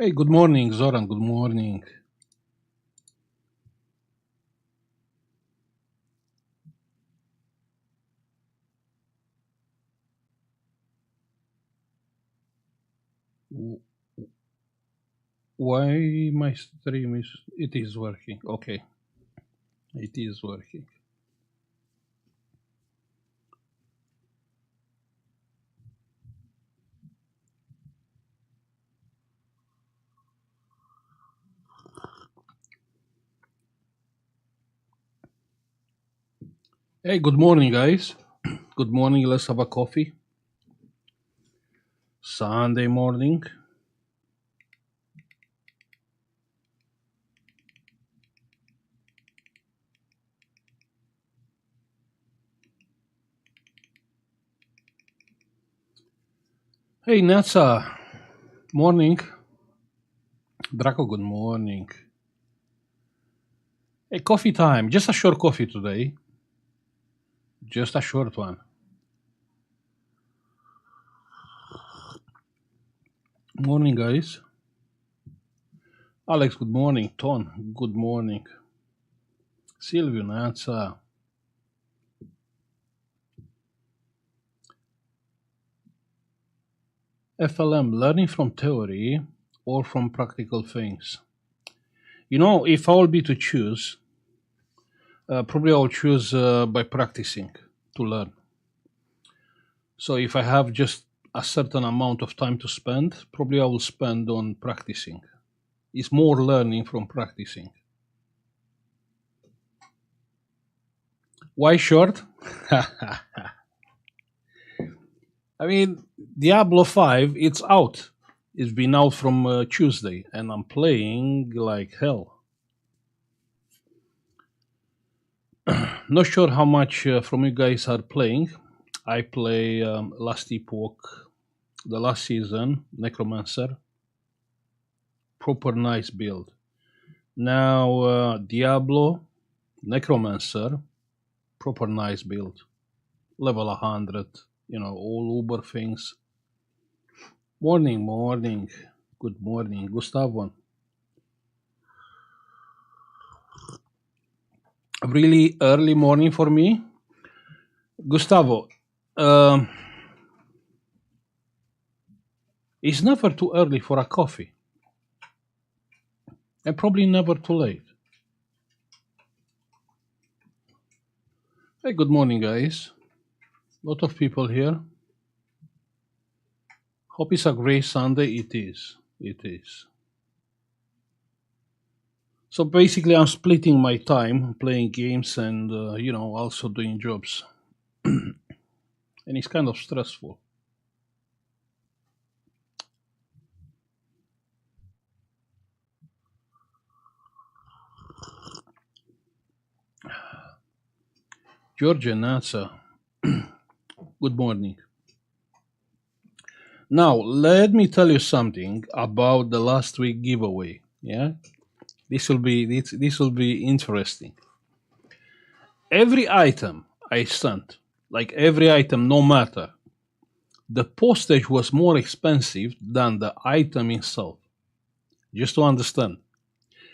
Hey, good morning, Zoran. Good morning. W- Why my stream is? It is working. Okay, it is working. Hey, good morning, guys. Good morning. Let's have a coffee. Sunday morning. Hey, Natsa. Morning. Draco. Good morning. Hey, coffee time. Just a short coffee today. Just a short one. Morning, guys. Alex. Good morning. Ton. Good morning. Silvio. Natsa. FLM. Learning from theory or from practical things. If I will be to choose, probably I'll choose by practicing to learn. So if I have just a certain amount of time to spend, probably I will spend on practicing. It's more learning from practicing. Why short? I mean, Diablo 5, it's out. It's been out from Tuesday, and I'm playing like hell. Not sure how much from you guys are playing. I play Last Epoch, the last season, Necromancer. Proper nice build. Now, Diablo, Necromancer, proper nice build. Level 100, all Uber things. Morning, morning. Good morning, Gustavo. Really early morning for me. Gustavo, um, it's never too early for a coffee, and probably never too late. Hey, good morning, guys. Lot of people here. Hope it's a great Sunday. It is. It is. So basically, I'm splitting my time playing games and also doing jobs, and it's kind of stressful. Georgia Nasa, good morning. Now let me tell you something about the last week giveaway. Yeah, this will be interesting. Every item I sent, like every item, no matter the postage was more expensive than the item itself. Just to understand.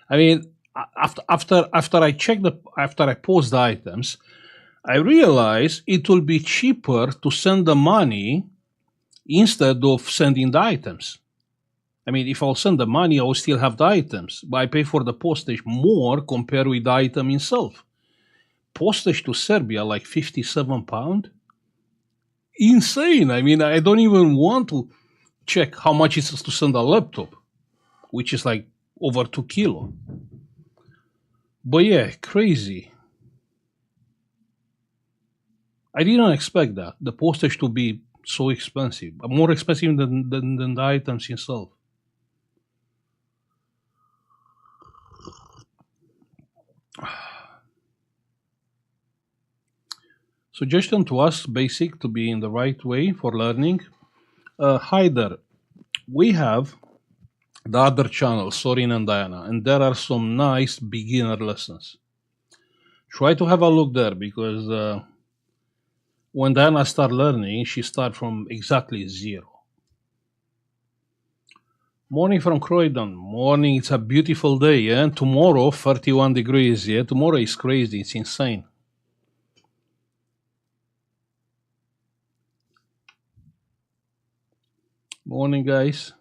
I mean, after I check after I post the items, I realize it will be cheaper to send the money instead of sending the items. I mean, if I'll send the money, I will still have the items, but I pay for the postage more compared with the item itself. Postage to Serbia, like £57. Insane. I mean, I don't even want to check how much it is to send a laptop, which is like over 2 kilo. But yeah, crazy. I didn't expect that the postage to be so expensive, more expensive than the items itself. Suggestion to us, basic to be in the right way for learning. Hi there. We have the other channel, Sorin and Diana, and there are some nice beginner lessons. Try to have a look there because when Diana start learning, she start from exactly zero. Morning from Croydon. Morning, it's a beautiful day, yeah? Tomorrow, 31 degrees, yeah? Tomorrow is crazy, it's insane. Morning, guys.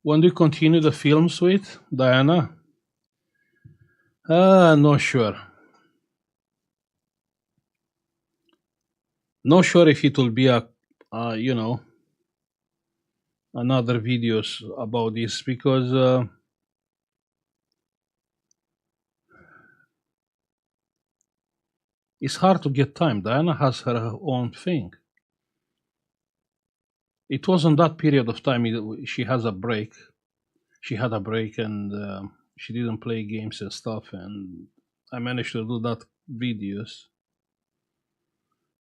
When do you continue the films with, Diana? Not sure. Not sure if it will be another videos about this because it's hard to get time. Diana has her own thing. It wasn't that period of time she has a break. She had a break and she didn't play games and stuff, and I managed to do that videos.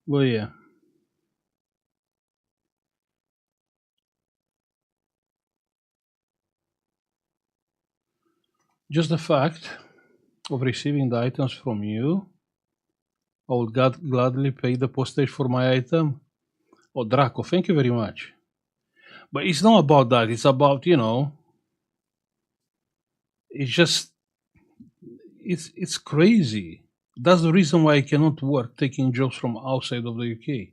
But yeah, just the fact of receiving the items from you, I would gladly pay the postage for my item. Oh, Draco, thank you very much. But it's not about that. It's about, it's just, it's crazy. That's the reason why I cannot work taking jobs from outside of the UK.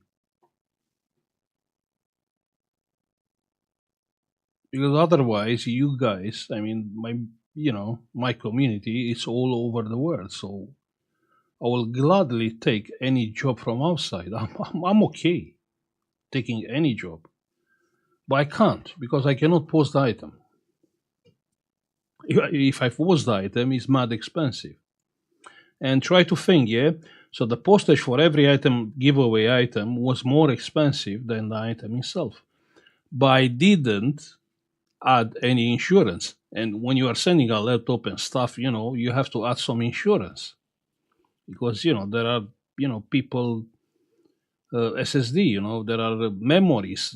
Because otherwise, you guys, I mean, my community is all over the world. So I will gladly take any job from outside. I'm okay taking any job. But I can't because I cannot post the item. If I post the item, it's mad expensive. And try to think, yeah. So the postage for every item, giveaway item, was more expensive than the item itself. But I didn't add any insurance. And when you are sending a laptop and stuff, you have to add some insurance because there are people SSD, there are memories.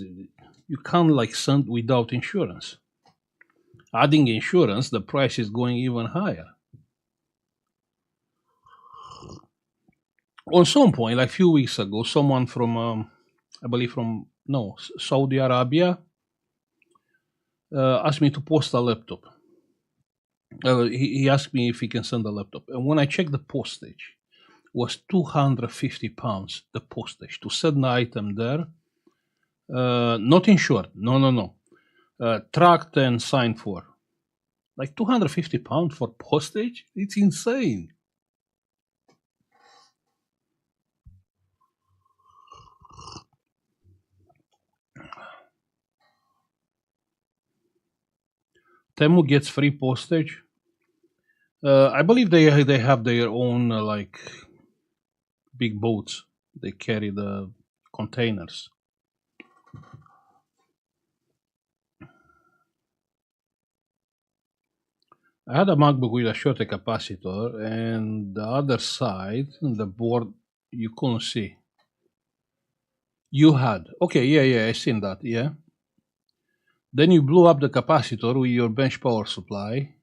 You can't like send without insurance. Adding insurance, the price is going even higher. On some point, like a few weeks ago, someone from, I believe from, no, Saudi Arabia, asked me to post a laptop. He asked me if he can send a laptop. And when I checked the postage, was £250, the postage, to send the item there. Not insured, no. Tracked and signed for. Like £250 for postage? It's insane. Temu gets free postage. I believe they have their own like big boats. They carry the containers. I had a MacBook with a shorter capacitor, and the other side, the board, you couldn't see. You had. Okay, yeah, I seen that, yeah. Then you blew up the capacitor with your bench power supply.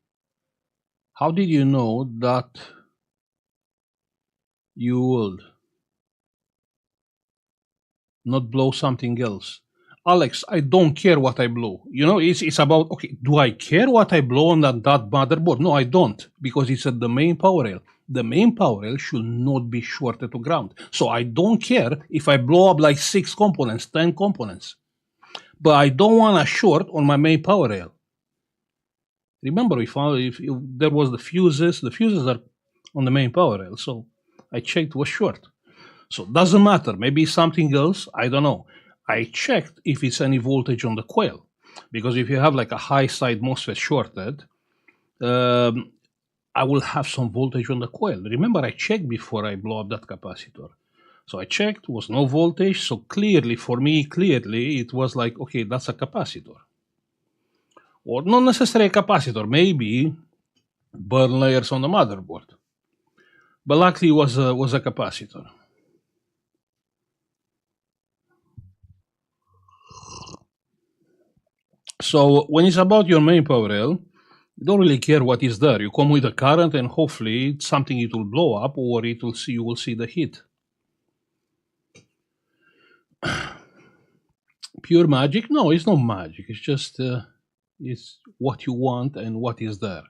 How did you know that you would not blow something else? Alex, I don't care what I blow. It's about, okay, do I care what I blow on that motherboard? No, I don't, because it's at the main power rail. The main power rail should not be shorted to ground. So I don't care if I blow up like 6 components, 10 components. But I don't want a short on my main power rail. Remember, we found if there was the fuses are on the main power rail. So I checked was short. So doesn't matter. Maybe something else. I don't know. I checked if it's any voltage on the coil, because if you have like a high side MOSFET shorted, I will have some voltage on the coil. Remember, I checked before I blow up that capacitor. So I checked, was no voltage. So clearly, for me, it was like, okay, that's a capacitor. Or not necessarily a capacitor, maybe burn layers on the motherboard. But luckily, it was a capacitor. So when it's about your main power rail, you don't really care what is there. You come with a current, and hopefully it's something it will blow up, or you will see the heat. pure magic? No, it's not magic. It's just it's what you want and what is there.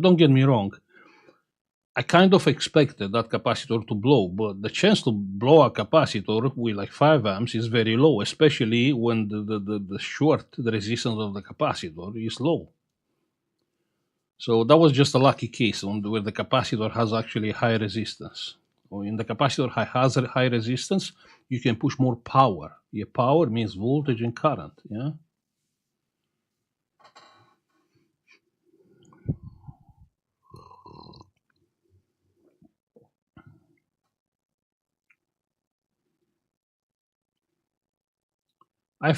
Don't get me wrong. I kind of expected that capacitor to blow, but the chance to blow a capacitor with like 5 amps is very low, especially when the short, the resistance of the capacitor is low. So that was just a lucky case where the capacitor has actually high resistance. Or in the capacitor has a high resistance, you can push more power. Yeah, power means voltage and current. Yeah. I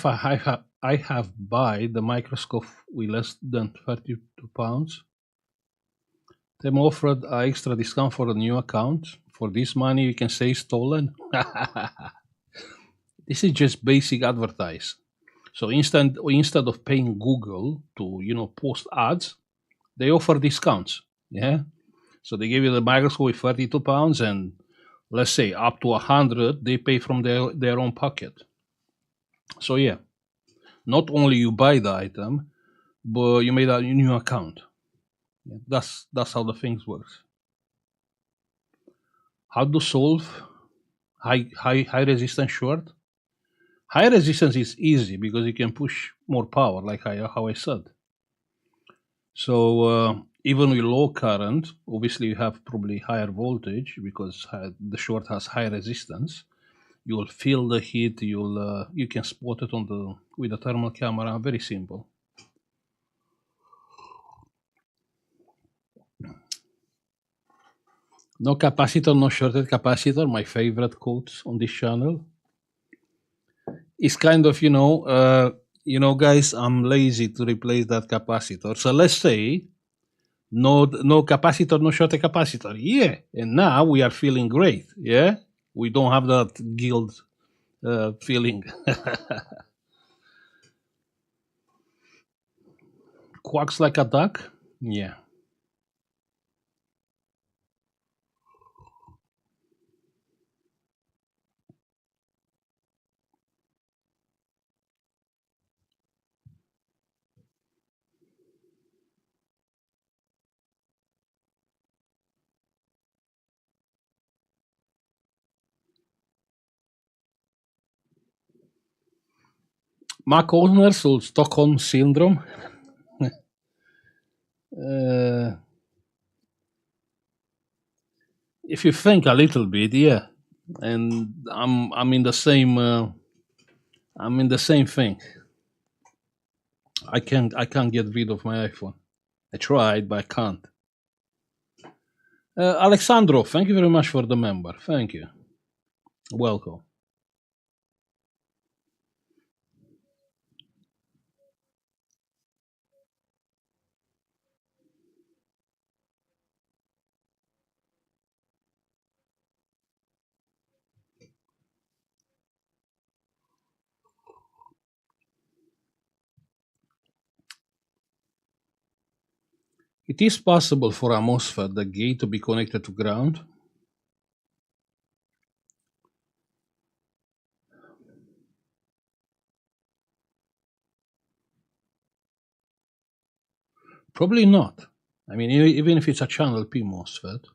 have buy the microscope with less than 32 pounds. Them offered a extra discount for a new account. For this money, you can say stolen. This is just basic advertise. So instead of paying Google to post ads, they offer discounts. Yeah. So they give you the microscope with 32 pounds, and let's say up to 100, they pay from their own pocket. So yeah, not only you buy the item, but you made a new account. Yeah, that's how the things works. How to solve high resistance short? High resistance is easy because you can push more power, like how I said. So even with low current, obviously you have probably higher voltage because the short has high resistance. You will feel the heat. You can spot it with the thermal camera. Very simple. No capacitor, no shorted capacitor. My favorite quotes on this channel. It's kind of guys. I'm lazy to replace that capacitor. So let's say no capacitor, no shorted capacitor. Yeah, and now we are feeling great. Yeah, we don't have that guilt feeling. Quacks like a duck. Yeah. Mac owners or Stockholm syndrome. uh, if you think a little bit, yeah, and I'm in the same thing. I can't get rid of my iPhone. I tried, but I can't. Alexandro, thank you very much for the member. Thank you. Welcome. It is possible for a MOSFET, the gate, to be connected to ground. Probably not. I mean, even if it's a channel P MOSFET.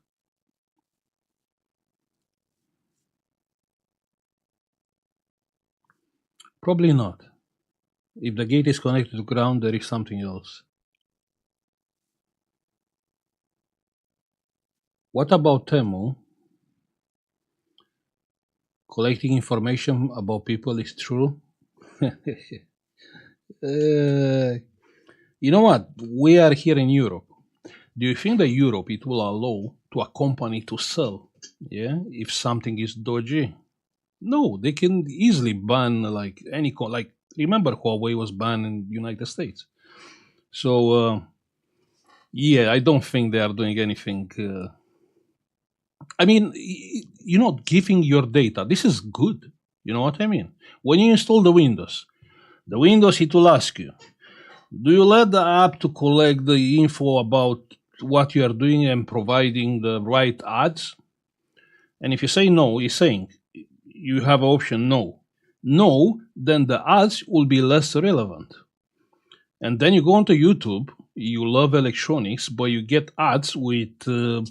Probably not. If the gate is connected to ground, there is something else. What about Temu? Collecting information about people is true. You know what? We are here in Europe. Do you think that Europe it will allow to a company to sell? Yeah, if something is dodgy. No, they can easily ban like like remember Huawei was banned in the United States. So yeah, I don't think they are doing anything. I mean, you're not giving your data. This is good. You know what I mean? When you install the Windows it will ask you, do you let the app to collect the info about what you are doing and providing the right ads? And if you say no, it's saying you have option no. No, then the ads will be less relevant. And then you go onto YouTube, you love electronics, but you get ads with, with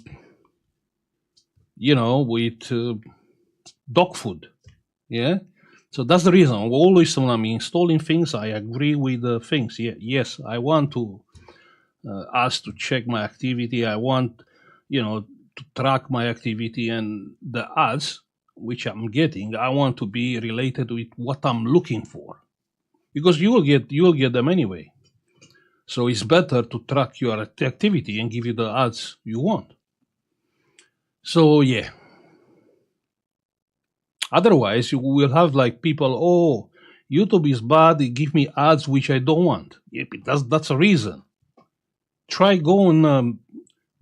dog food. Yeah. So that's the reason. Always when I'm installing things, I agree with the things. Yeah, yes, I want to ask to check my activity. I want, to track my activity, and the ads which I'm getting, I want to be related with what I'm looking for, because you will get them anyway. So it's better to track your activity and give you the ads you want. So yeah. Otherwise, you will have like people, oh, YouTube is bad. They give me ads which I don't want. Yeah, but that's a reason. Try go on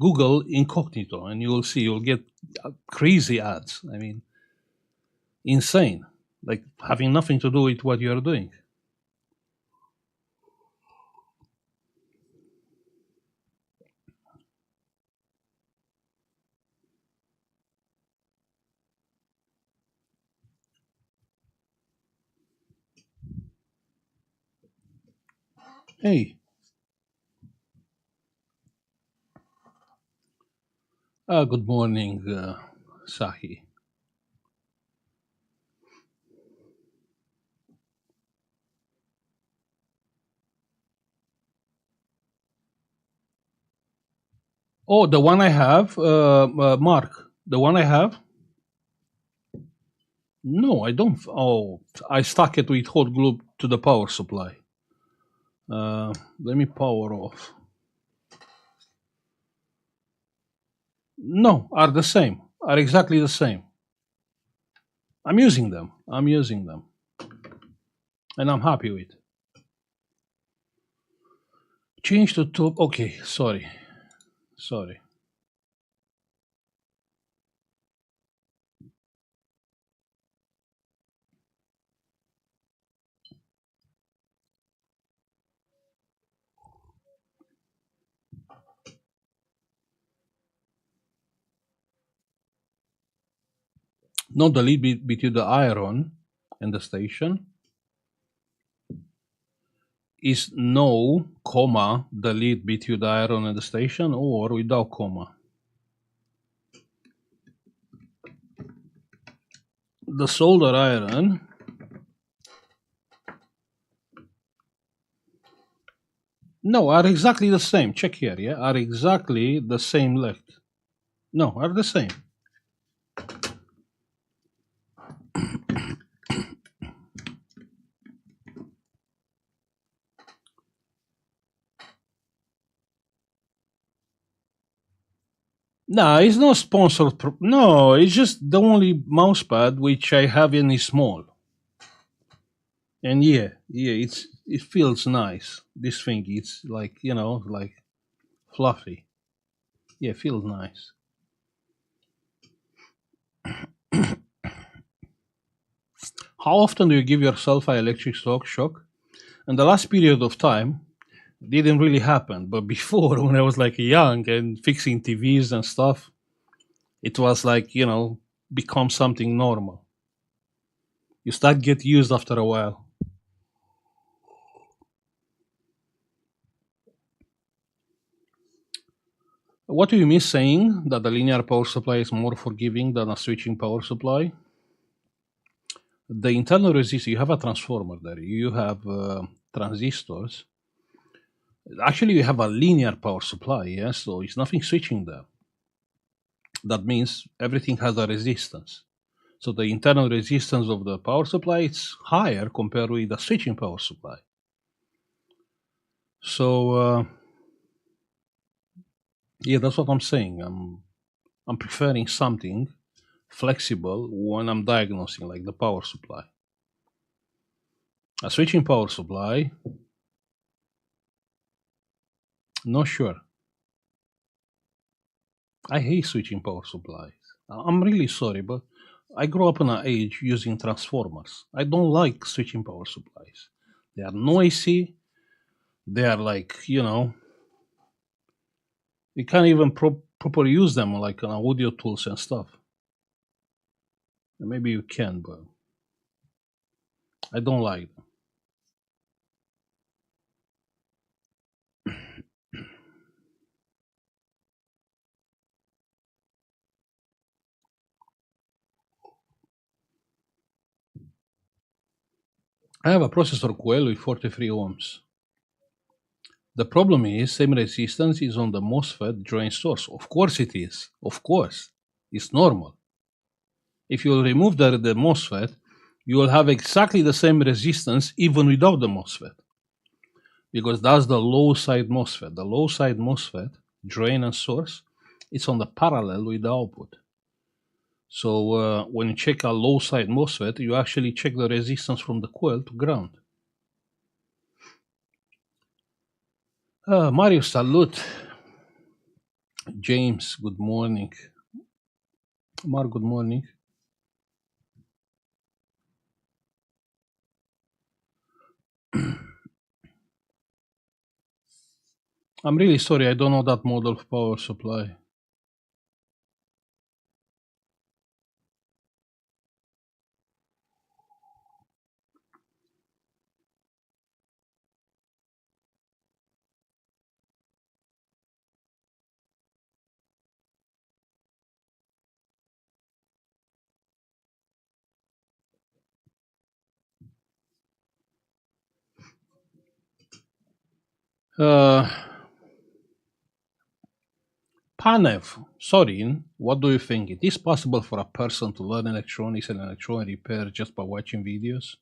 Google incognito, and you will see you'll get crazy ads. I mean, insane, like having nothing to do with what you are doing. Hey, good morning, Sahi. Oh, the one I have, Mark. The one I have. No, I don't. Oh, I stuck it with hot glue to the power supply. Let me power off. No, are the same. Are exactly the same. I'm using them. I'm using them, and I'm happy with. Change to top. Okay, sorry, sorry. Not the lead between the iron and the station is no comma the lead between the iron and the station, or without comma. The solder iron. No, are exactly the same. Check here, yeah? Are exactly the same length. No, are the same. No, it's not sponsored. No, it's just the only mousepad which I have in is small. And yeah, it feels nice. This thing, it's like like fluffy. Yeah, it feels nice. How often do you give yourself an electric shock? And the last period of time didn't really happen, but before, when I was like young and fixing TVs and stuff, it was like become something normal. You start get used after a while. What do you mean saying that the linear power supply is more forgiving than a switching power supply? The internal resistance, you have a transformer there, you have transistors. Actually, you have a linear power supply, yes, so it's nothing switching there. That means everything has a resistance. So the internal resistance of the power supply is higher compared with the switching power supply. So yeah, that's what I'm saying. I'm preferring something flexible when I'm diagnosing, like the power supply. A switching power supply, not sure. I hate switching power supplies. I'm really sorry, but I grew up in an age using transformers. I don't like switching power supplies. They are noisy. They are like, you can't even properly use them like on audio tools and stuff. Maybe you can, but I don't like them. I have a processor coil with 43 ohms. The problem is same resistance is on the MOSFET drain source. Of course it is. Of course. It's normal. If you remove the MOSFET, you will have exactly the same resistance even without the MOSFET. Because that's the low side MOSFET. The low side MOSFET, drain and source, it's on the parallel with the output. So when you check a low side MOSFET, you actually check the resistance from the coil to ground. Mario, salute. James, good morning. Mark, good morning. I'm really sorry, I don't know that model of power supply. Panev, Sorin, what do you think? It is possible for a person to learn electronics and electronic repair just by watching videos?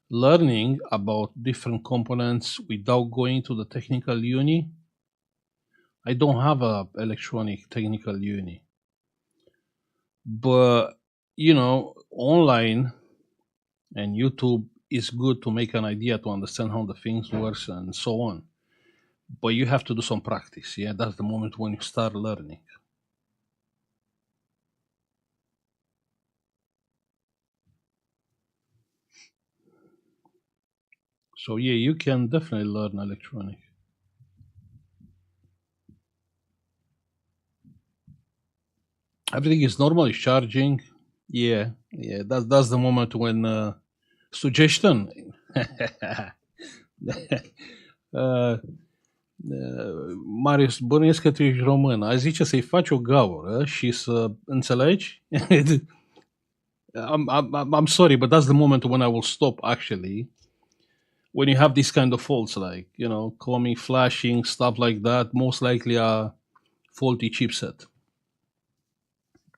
Learning about different components without going to the technical uni? I don't have a electronic technical uni. But, online and YouTube is good to make an idea to understand how the things works and so on. But you have to do some practice. Yeah, that's the moment when you start learning. So yeah, you can definitely learn electronic. Everything is normal, is charging. Yeah, that's the moment when suggestion. uh, Marius, bănuiesc că tu ești român. Ai zice să-i faci o gaură și să înțelegi? I'm sorry, but that's the moment when I will stop actually. When you have this kind of faults, like, coming, flashing, stuff like that, most likely a faulty chipset.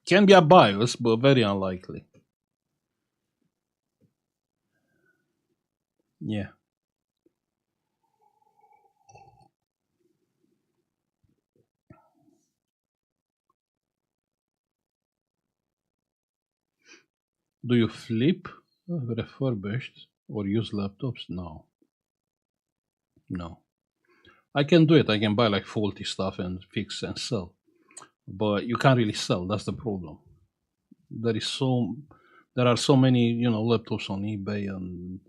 Can be a BIOS, but very unlikely. Yeah. Do you flip refurbished or use laptops? No. No. I can do it. I can buy like faulty stuff and fix and sell. But you can't really sell. That's the problem. There is there are so many, laptops on eBay and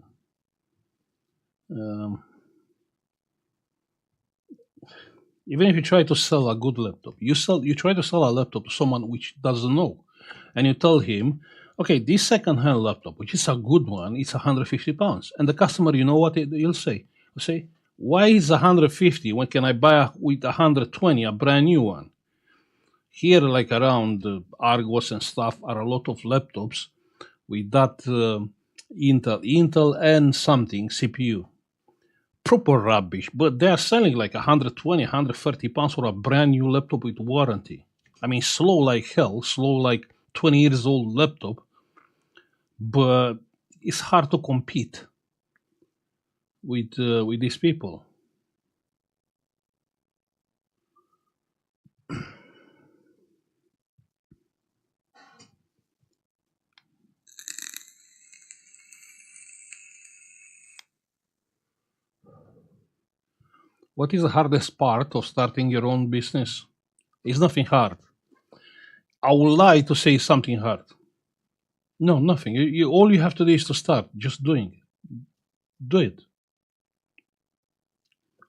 even if you try to sell a good laptop, you try to sell a laptop to someone which doesn't know, and you tell him, okay, this second-hand laptop, which is a good one, it's 150 pounds, and the customer, you know what he'll say? He'll say, why is 150 when can I buy with 120 a brand new one? Here, like around Argos and stuff, are a lot of laptops with that Intel and something CPU. Proper rubbish, but they are selling like 120, 130 pounds for a brand new laptop with warranty. I mean, slow like hell, slow like 20 years old laptop, but it's hard to compete with these people. What is the hardest part of starting your own business? It's nothing hard. I would lie to say something hard. No, nothing. All you have to do is to start just doing it. Do it.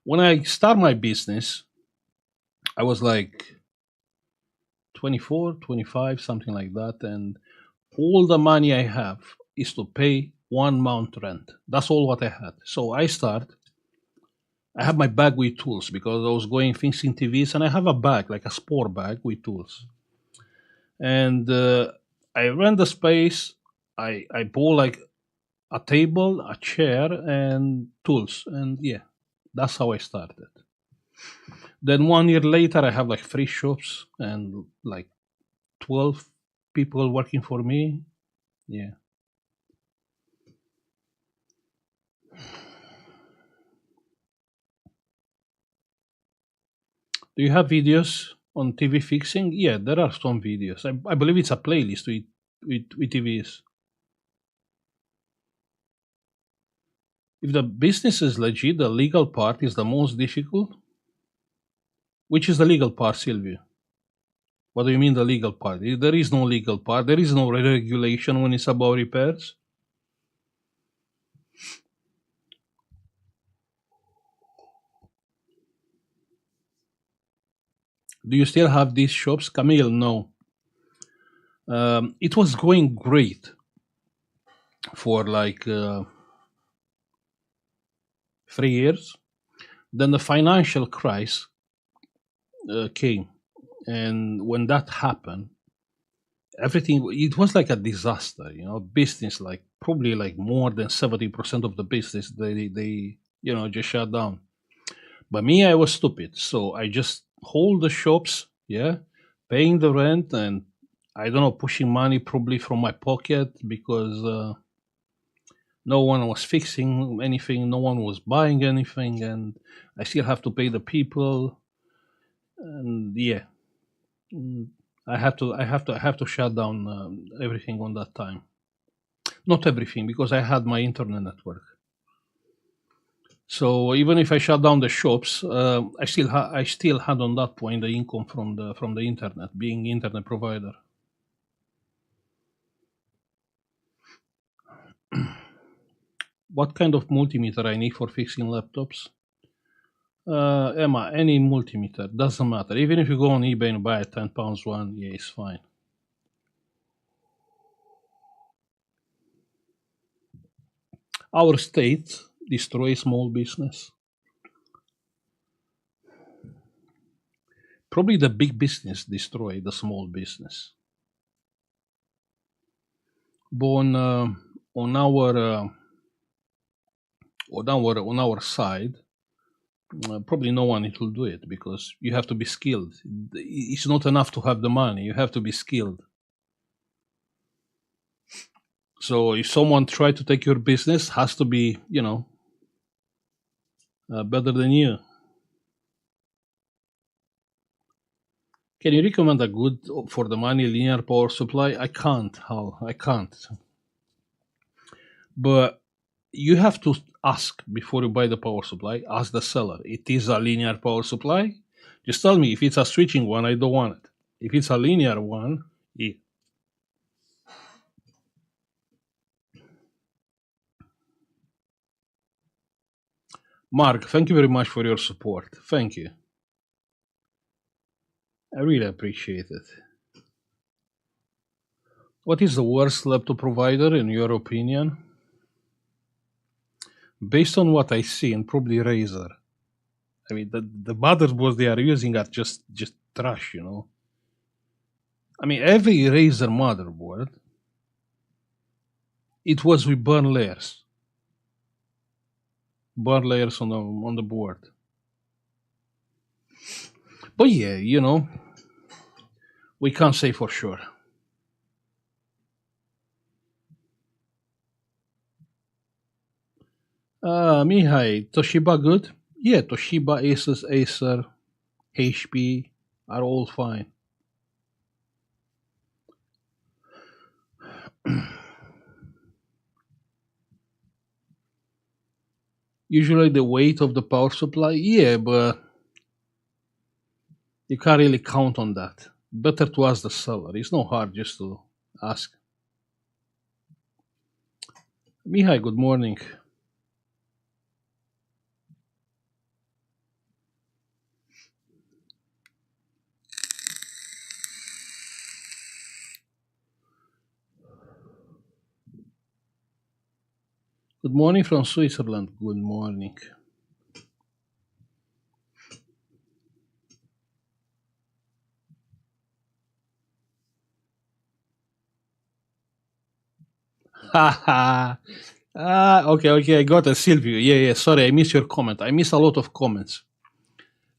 When I start my business, I was like 24, 25, something like that. And all the money I have is to pay 1 month rent. That's all what I had. So I have my bag with tools because I was going fixing TVs, and I have a bag, like a sport bag with tools. And I rent the space. I bought like a table, a chair, and tools. And yeah, that's how I started. Then 1 year later, I have like 3 shops and like 12 people working for me. Yeah. Do you have videos on TV fixing? Yeah, there are some videos. I believe it's a playlist with TVs. If the business is legit, the legal part is the most difficult. Which is the legal part, Silvio? What do you mean the legal part? There is no legal part. There is no regulation when it's about repairs. Do you still have these shops? Camille, no. It was going great for like 3 years. Then the financial crisis came. And when that happened, everything, it was like a disaster, business, like probably like more than 70% of the business, they just shut down. But me, I was stupid. So I just hold the shops, yeah, paying the rent, and I don't know, pushing money probably from my pocket because no one was fixing anything, no one was buying anything, and I still have to pay the people. And yeah, mm, I have to shut down everything on that time. Not everything, because I had my internet network. So even if I shut down the shops, I still had on that point the income from the internet, being internet provider. What kind of multimeter I need for fixing laptops? Emma, any multimeter doesn't matter. Even if you go on eBay and buy a £10 one, yeah, it's fine. Our state destroys small business. Probably the big business destroy the small business. But on our on our side, probably no one will do it because you have to be skilled. It's not enough to have the money; you have to be skilled. So if someone try to take your business, has to be better than you. Can you recommend a good for the money linear power supply? I can't. How I can't. But you have to ask before you buy the power supply. Ask the seller. It is a linear power supply. Just tell me if it's a switching one. I don't want it. If it's a linear one, yeah. Mark, thank you very much for your support. Thank you. I really appreciate it. What is the worst laptop provider in your opinion? Based on what I see, and probably Razer. I mean, the motherboards they are using are just trash. I mean, every Razer motherboard, it was with burn layers on the board. But yeah, we can't say for sure. Mihai, Toshiba good? Yeah, Toshiba, Asus, Acer, HP are all fine. Usually the weight of the power supply, yeah, but you can't really count on that. Better to ask the seller. It's not hard just to ask. Mihai, good morning. Good morning from Switzerland. Good morning. Ha ha. Okay, okay, I got it, Silvio. Yeah, yeah. Sorry, I missed your comment. I missed a lot of comments.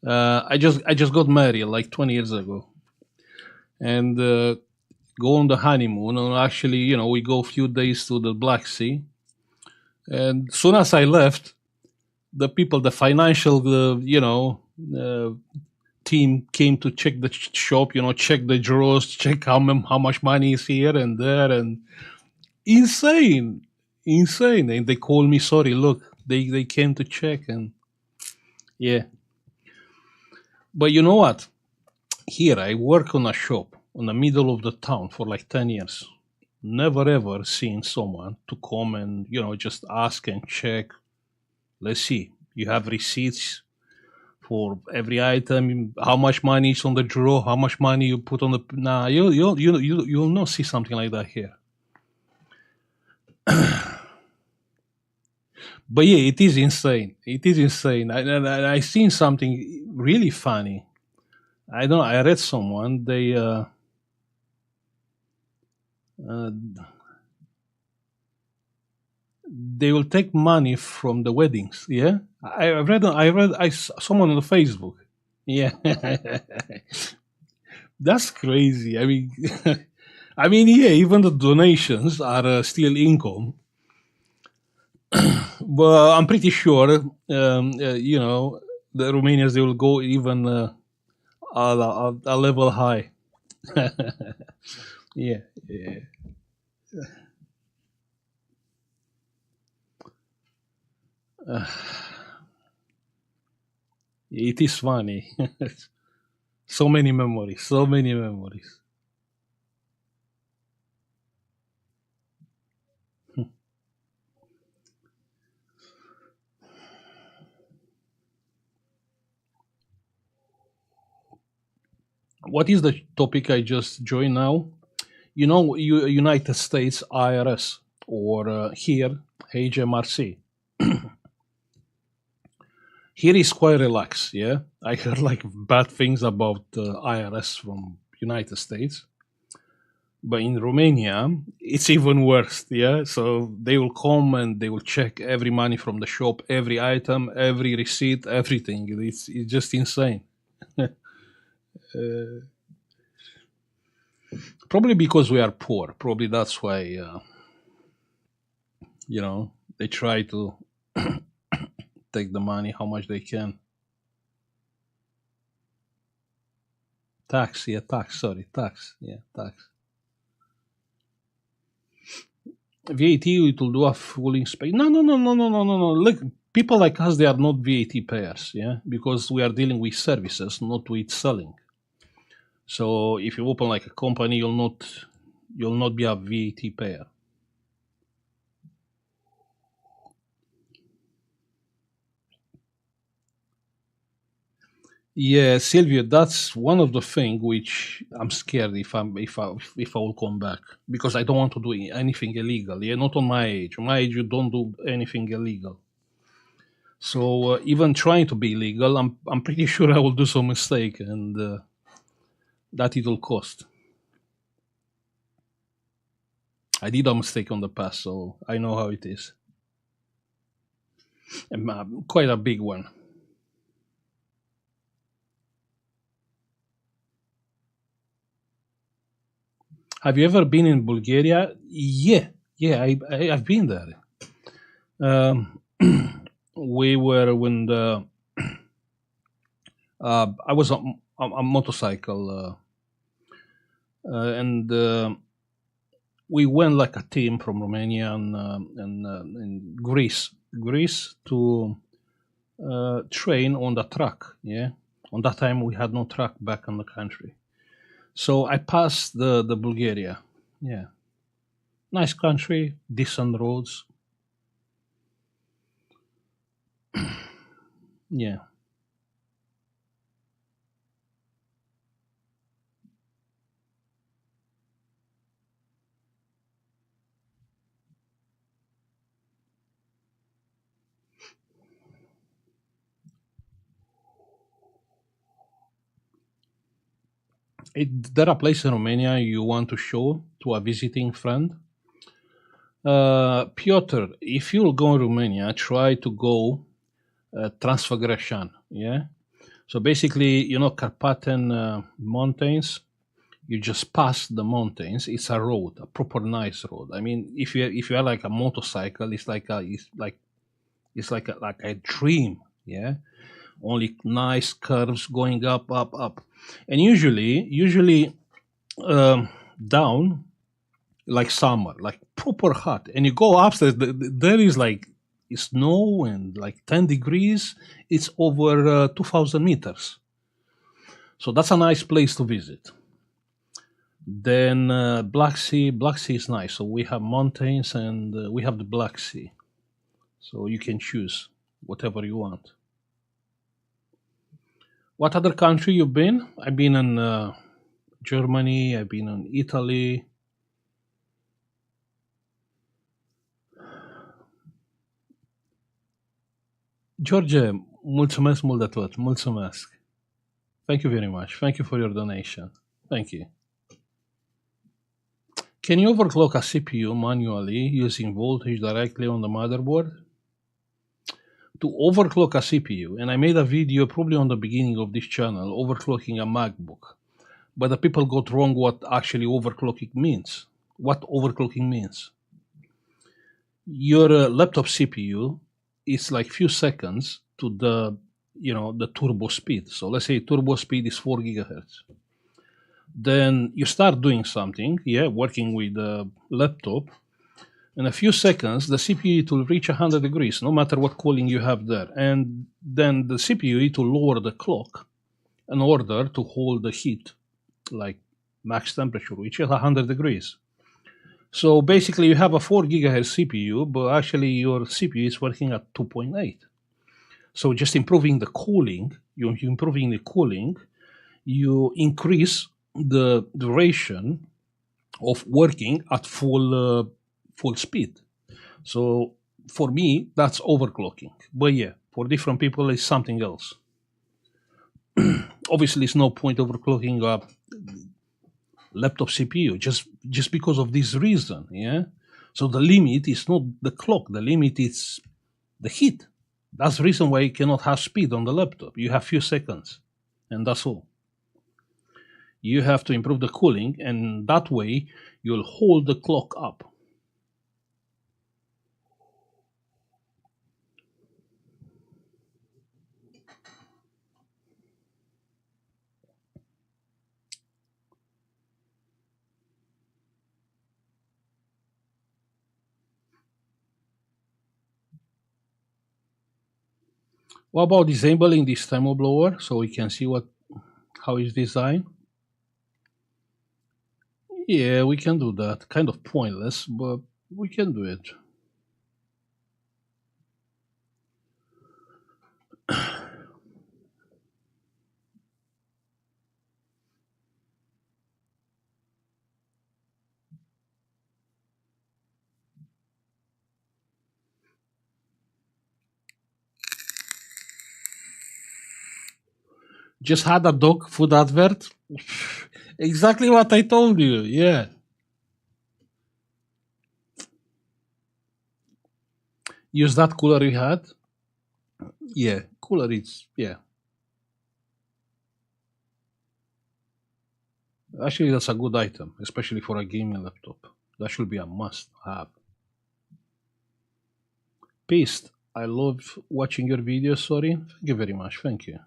I just got married like 20 years ago, and go on the honeymoon. And actually, we go a few days to the Black Sea. And soon as I left, the people, the financial, uh, team came to check the shop. Check the drawers, check how much money is here and there, and insane, insane. And they called me. Sorry, look, they came to check, and yeah. But you know what? Here I work on a shop in the middle of the town for like 10 years. Never ever seen someone to come and just ask and check. Let's see. You have receipts for every item. How much money is on the drawer? How much money you put on the? Nah, you'll not see something like that here. But yeah, it is insane. It is insane. I seen something really funny. I don't know. I read someone. Uh, they will take money from the weddings. Yeah, someone on the Facebook. Yeah, that's crazy. I mean, I mean, yeah, even the donations are still income, but I'm pretty sure, the Romanians they will go even a level high. Yeah, yeah. It is funny. So many memories. So many memories. What is the topic I just joined now? United States IRS or here HMRC. Here is quite relaxed. Yeah, I heard like bad things about IRS from United States, but in Romania it's even worse. Yeah, so they will come and they will check every money from the shop, every item, every receipt, everything. It's just insane. Probably because we are poor. Probably that's why they try to take the money how much they can. Tax, yeah, tax. Sorry, tax, yeah, tax. VAT, it will do a full inspection. No, no, no, no, no, no, no, no. Look, people like us, they are not VAT payers, yeah, because we are dealing with services, not with selling. So if you open like a company, you'll not be a VAT payer. Yeah, Sylvia, that's one of the things which I'm scared if I will come back because I don't want to do anything illegal. Yeah, not on my age. On my age, you don't do anything illegal. So even trying to be legal, I'm pretty sure I will do some mistake and that it will cost. I did a mistake on the past, so I know how it is. And, quite a big one. Have you ever been in Bulgaria? Yeah, yeah, I've been there. Um, we were when I was on a motorcycle, and we went like a team from Romania and Greece to train on the truck. Yeah, on that time we had no truck back in the country, so I passed the Bulgaria. Yeah, nice country, decent roads. Yeah, There are places in Romania you want to show to a visiting friend. Piotr, if you'll go in Romania, try to go Transfăgărășan. Yeah. So basically, Carpathian mountains. You just pass the mountains. It's a road, a proper nice road. I mean, if you are like a motorcycle, it's like a dream. Yeah. Only nice curves going up, up, up, and usually down like summer, like proper hot, and you go upstairs. There is like snow and like 10 degrees. It's over 2,000 meters, so that's a nice place to visit. Then Black Sea is nice. So we have mountains and we have the Black Sea, so you can choose whatever you want. What other country you've been? I've been in Germany. I've been in Italy. George, mulțumesc mult de tot. Mulțumesc. Thank you very much. Thank you for your donation. Thank you. Can you overclock a CPU manually using voltage directly on the motherboard? To overclock a CPU, and I made a video probably on the beginning of this channel, overclocking a MacBook. But the people got wrong what actually overclocking means. What overclocking means. Your laptop CPU is like few seconds to the turbo speed. So let's say turbo speed is 4 gigahertz. Then you start doing something, working with the laptop. In a few seconds, the CPU will reach 100 degrees, no matter what cooling you have there. And then the CPU will lower the clock in order to hold the heat, like max temperature, which is 100 degrees. So basically, you have a 4 gigahertz CPU, but actually your CPU is working at 2.8. So just improving the cooling, you increase the duration of working at full speed. So for me, that's overclocking. But yeah, for different people, it's something else. Obviously, it's no point overclocking a laptop CPU just because of this reason. Yeah. So the limit is not the clock. The limit is the heat. That's the reason why you cannot have speed on the laptop. You have few seconds, and that's all. You have to improve the cooling, and that way you'll hold the clock up. What about disabling this thermal blower so we can see how it's designed? Yeah, we can do that. Kind of pointless, but we can do it. Just had a dog food advert? Exactly what I told you, yeah. Use that cooler you had? Yeah, cooler is, yeah. Actually, that's a good item, especially for a gaming laptop. That should be a must have. Paste, I love watching your videos, sorry. Thank you very much, thank you.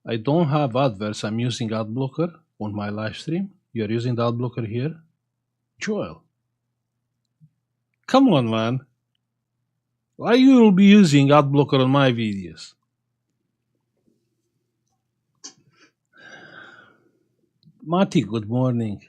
I don't have adverts, I'm using ad blocker on my live stream. You're using the ad blocker here? Joel. Come on, man. Why you will be using ad blocker on my videos? Mati, good morning.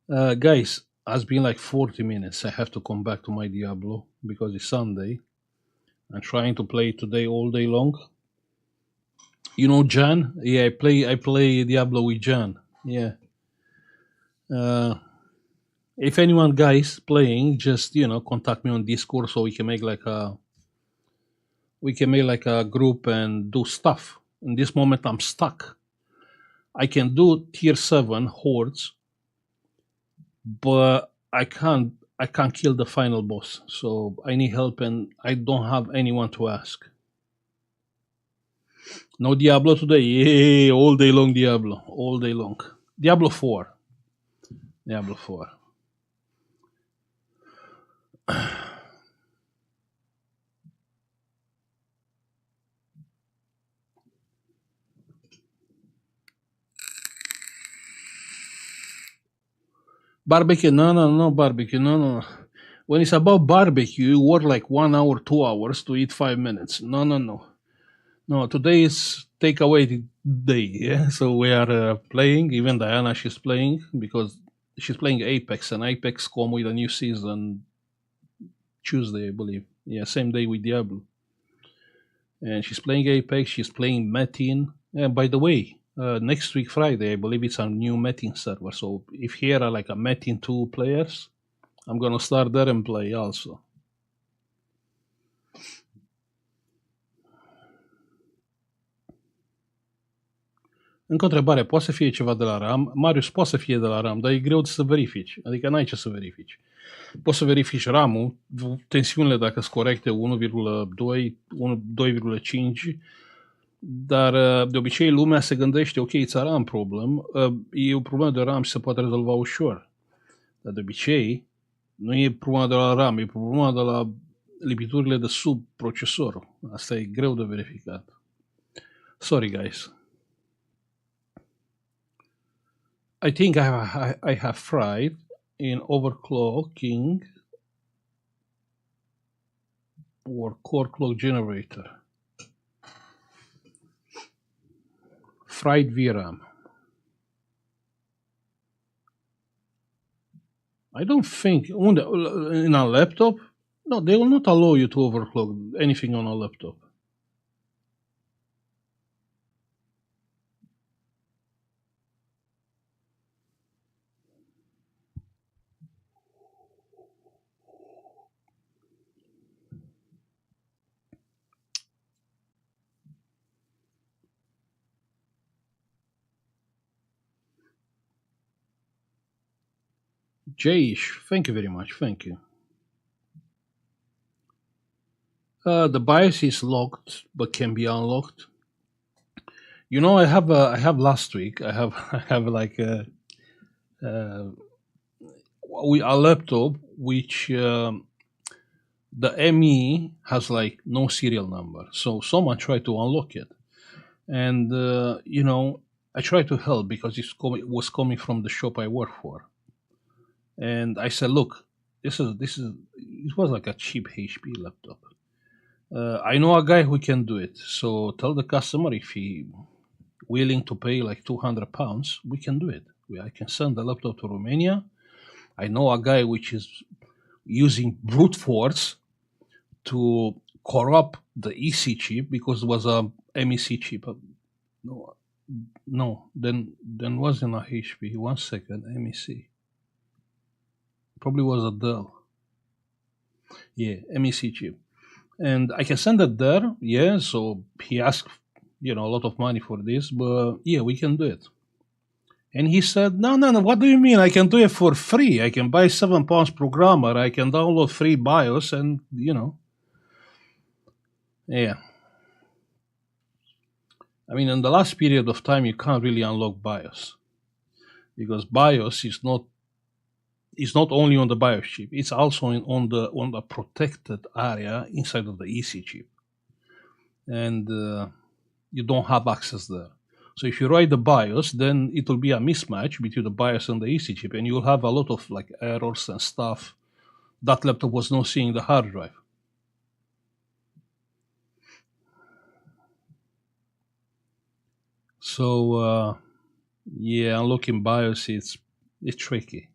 Guys, it's been like 40 minutes. I have to come back to my Diablo because it's Sunday. I'm trying to play today all day long. You know Jan? Yeah, I play Diablo with Jan. Yeah. If anyone guys playing, just contact me on Discord so we can make like a group and do stuff. In this moment, I'm stuck. I can do tier 7 hordes, but I can't kill the final boss. So I need help, and I don't have anyone to ask. No Diablo today. Yay! All day long Diablo. All day long. Diablo 4. Diablo 4. Barbecue. No, no, no barbecue. No, no. When it's about barbecue, you work like 1 hour, 2 hours to eat 5 minutes. No, no, no. No, today is takeaway day. Yeah. So we are playing. Even Diana, she's playing because she's playing Apex, and Apex come with a new season Tuesday, I believe. Yeah, same day with Diablo. And she's playing Apex. She's playing Metin. And by the way, next week Friday, I believe it's a new Metin server. So if here are like a Metin 2 players, I'm gonna start there and play also. Încă o întrebare, poate să fie ceva de la RAM? Marius, poate să fie de la RAM, dar e greu să verifici. Adică n-ai ce să verifici. Poți să verifici RAM-ul, tensiunile dacă sunt corecte, 1,2, 2,5, dar de obicei lumea se gândește, ok, it's a RAM problem, e o problemă de RAM și se poate rezolva ușor. Dar de obicei nu e problema de la RAM, e problema de la lipiturile de sub procesor. Asta e greu de verificat. Sorry, guys. I think I have fried in overclocking or core clock generator. Fried VRAM. I don't think in a laptop. No, they will not allow you to overclock anything on a laptop. Jayish, thank you very much. Thank you. The BIOS is locked, but can be unlocked. I have last week. I have I have like a laptop which the ME has like no serial number. So someone tried to unlock it, and I tried to help because it was coming from the shop I work for, and I said, look, this is it was like a cheap HP laptop. I know a guy who can do it. So tell the customer if he willing to pay like £200, we can do it. I can send the laptop to Romania. I know a guy which is using brute force to corrupt the EC chip because it was a MEC chip. No, no, then wasn't a HP. 1 second, MEC. Probably was a Dell. Yeah, MEC chip. And I can send it there. Yeah, so he asked, a lot of money for this, but yeah, we can do it. And he said, no, no, no, what do you mean? I can do it for free. I can buy £7 programmer. I can download free BIOS and, yeah. I mean, in the last period of time, you can't really unlock BIOS because BIOS is not only on the BIOS chip, it's also on the protected area inside of the EC chip. And you don't have access there. So if you write the BIOS, then it will be a mismatch between the BIOS and the EC chip, and you'll have a lot of like errors and stuff. That laptop was not seeing the hard drive. So yeah, unlocking BIOS it's tricky.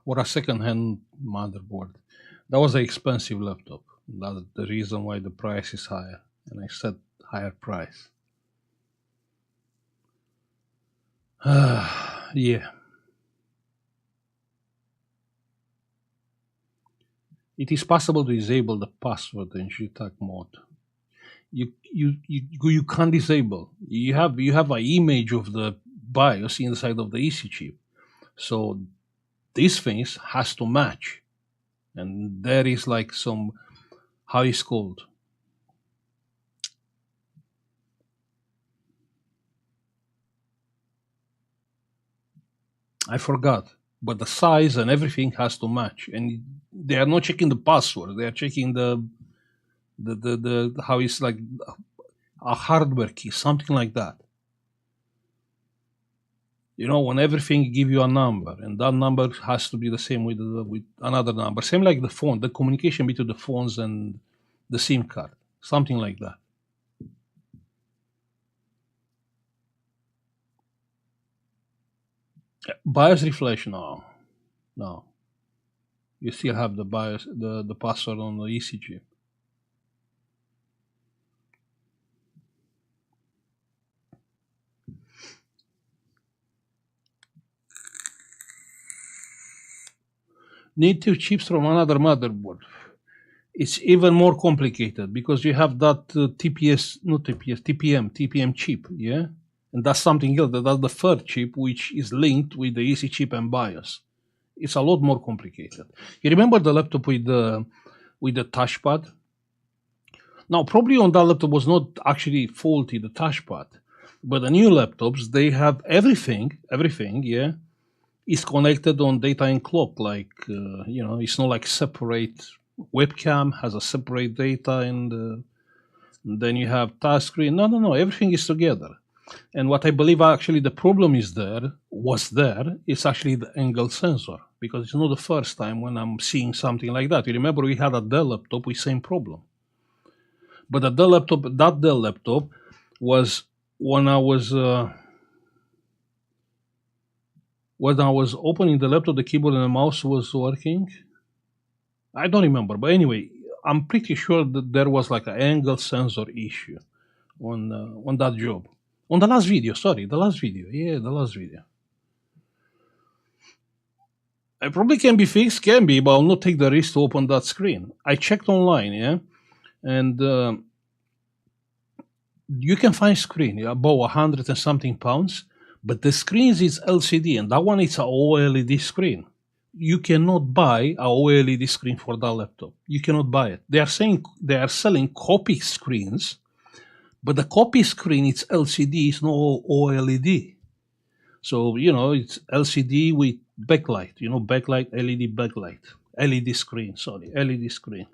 or a second-hand motherboard. That was an expensive laptop. That's the reason why the price is higher, and I set higher price. Yeah, it is possible to disable the password in GTAC mode. You can't disable. You have an image of the BIOS inside of the EC chip, so these things has to match, and there is like some how it's called. I forgot, but the size and everything has to match, and they are not checking the password. They are checking the how it's like a hardware key, something like that. When everything give you a number, and that number has to be the same with another number, same like the phone, the communication between the phones and the SIM card, something like that. BIOS refresh, no, no. You still have the BIOS, the password on the ECG. Need two chips from another motherboard. It's even more complicated because you have that TPS, not TPS, TPM chip, yeah? And that's something else. That's the third chip which is linked with the EC chip and BIOS. It's a lot more complicated. You remember the laptop with the touchpad? Now, probably on that laptop was not actually faulty, the touchpad. But the new laptops, they have everything, yeah, is connected on data and clock. Like, it's not like separate webcam has a separate data and then you have touch screen. No, no, no. Everything is together. And what I believe actually the problem is actually the angle sensor because it's not the first time when I'm seeing something like that. You remember we had a Dell laptop with same problem. But that Dell laptop was when I was opening the laptop, the keyboard and the mouse was working. I don't remember, but anyway, I'm pretty sure that there was like an angle sensor issue on that job. On the last video, sorry, the last video. Yeah, the last video. It probably can be fixed, can be, but I'll not take the risk to open that screen. I checked online, yeah, and you can find screen about 100 and something pounds, but the screen is LCD, and that one is a OLED screen. You cannot buy a OLED screen for that laptop. You cannot buy it. They are saying they are selling copy screens, but the copy screen it's LCD, it's no OLED. So it's LCD with backlight. Backlight, LED backlight, LED screen. Sorry, LED screen.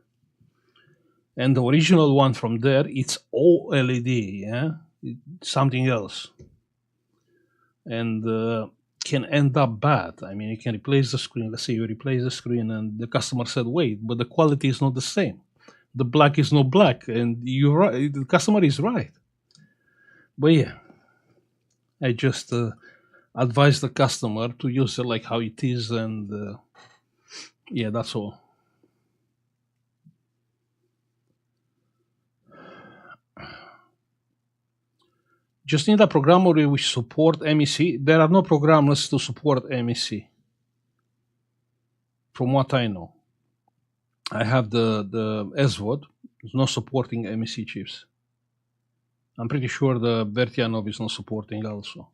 And the original one from there, it's OLED. Yeah, something else, and can end up bad. I mean, you can replace the screen. Let's say you replace the screen, and the customer said, "Wait, but the quality is not the same. The black is not black," and you're right. The customer is right. But yeah, I just advise the customer to use it like how it is, and yeah, that's all. Just need a programmer which support MEC. There are no programmers to support MEC, from what I know. I have the SVOD, it's not supporting MEC chips. I'm pretty sure the Vertianov is not supporting also.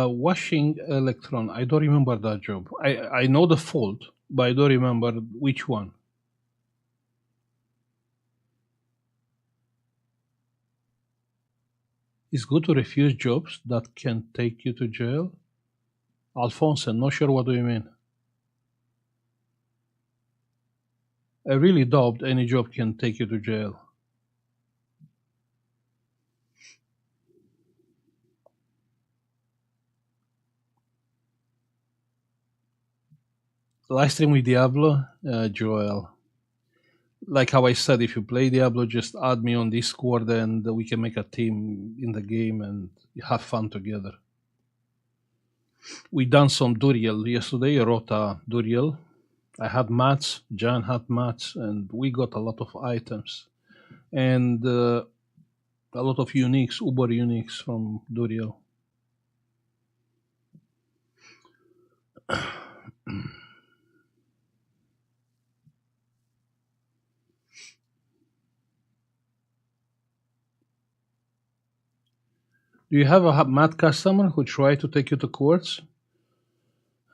Washing electron. I don't remember that job. I know the fault, but I don't remember which one. It's good to refuse jobs that can take you to jail. Alphonse, not sure what do you mean. I really doubt any job can take you to jail. Live stream with Diablo, Joel. Like how I said, if you play Diablo, just add me on Discord and we can make a team in the game and have fun together. We done some Duriel yesterday. I wrote a Duriel. I had mats, Jan had mats, and we got a lot of items and a lot of uniques, Uber uniques from Duriel. Do you have a mad customer who tried to take you to courts?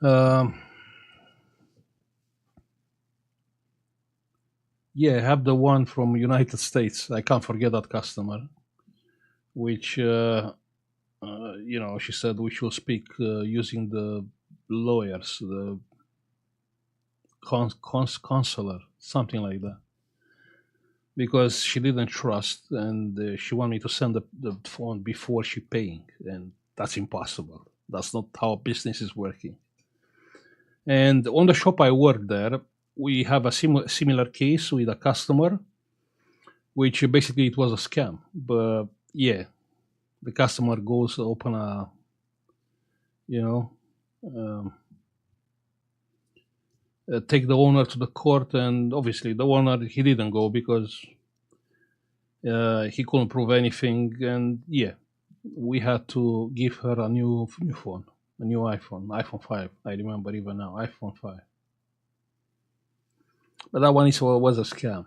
Um, yeah, I have the one from United States. I can't forget that customer, which she said we should speak using the lawyers, the consular, something like that, because she didn't trust and she wanted me to send the phone before she paying, and that's impossible. That's not how business is working. And on the shop I work there, we have a similar case with a customer, which basically it was a scam. But yeah, the customer goes open a, you know, um, take the owner to the court, and obviously the owner he didn't go because he couldn't prove anything, and yeah, we had to give her a new phone, a new iPhone 5. I remember even now, iPhone 5. But that one was a scam.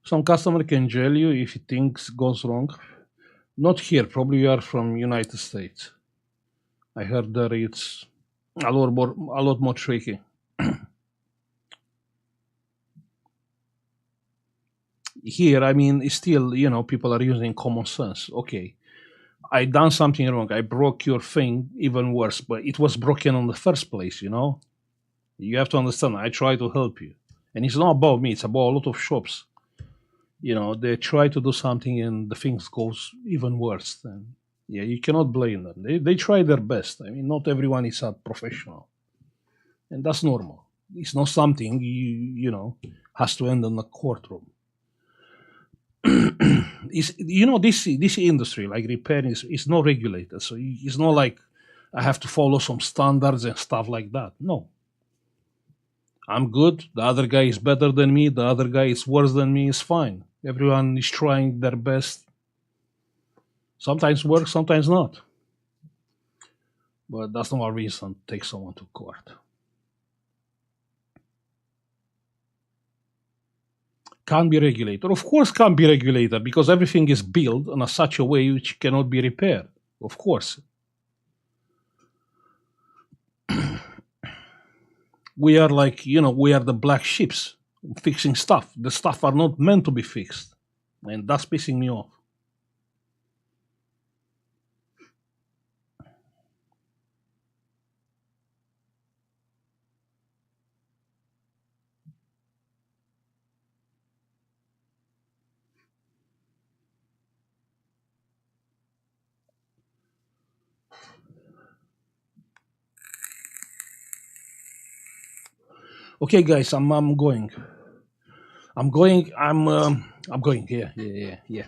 Some customer can jail you if things goes wrong. Not here. Probably you are from United States. I heard that it's a lot more tricky. Here, I mean, it's still, people are using common sense. Okay, I done something wrong. I broke your thing, even worse, but it was broken in the first place. You have to understand. I try to help you, and it's not about me. It's about a lot of shops. They try to do something, and the things goes even worse. And yeah, you cannot blame them. They try their best. I mean, not everyone is a professional, and that's normal. It's not something has to end in the courtroom. This industry like repairing is not regulated, so it's not like I have to follow some standards and stuff like that. No, I'm good. The other guy is better than me. The other guy is worse than me. It's fine. Everyone is trying their best. Sometimes works, sometimes not. But that's not a reason to take someone to court. Can't be regulated. Of course, can't be regulated because everything is built in such a way which cannot be repaired. Of course. We are like, we are the black ships fixing stuff. The stuff are not meant to be fixed. And that's pissing me off. Okay, guys, I'm going. I'm going. I'm going. Yeah.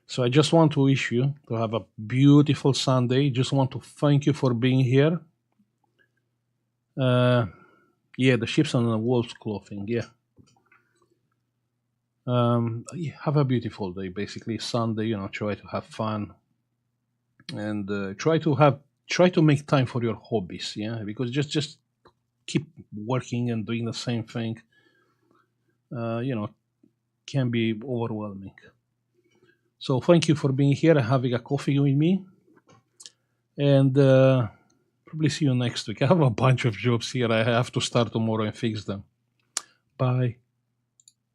So I just want to wish you to have a beautiful Sunday. Just want to thank you for being here. Yeah, the ships on the wolves clothing. Yeah. Yeah, have a beautiful day. Basically, Sunday. Try to have fun and try to make time for your hobbies. Yeah, because just keep working and doing the same thing. Uh, you know, can be overwhelming. So thank you for being here and having a coffee with me. And Probably see you next week. I have a bunch of jobs here. I have to start tomorrow and fix them. Bye.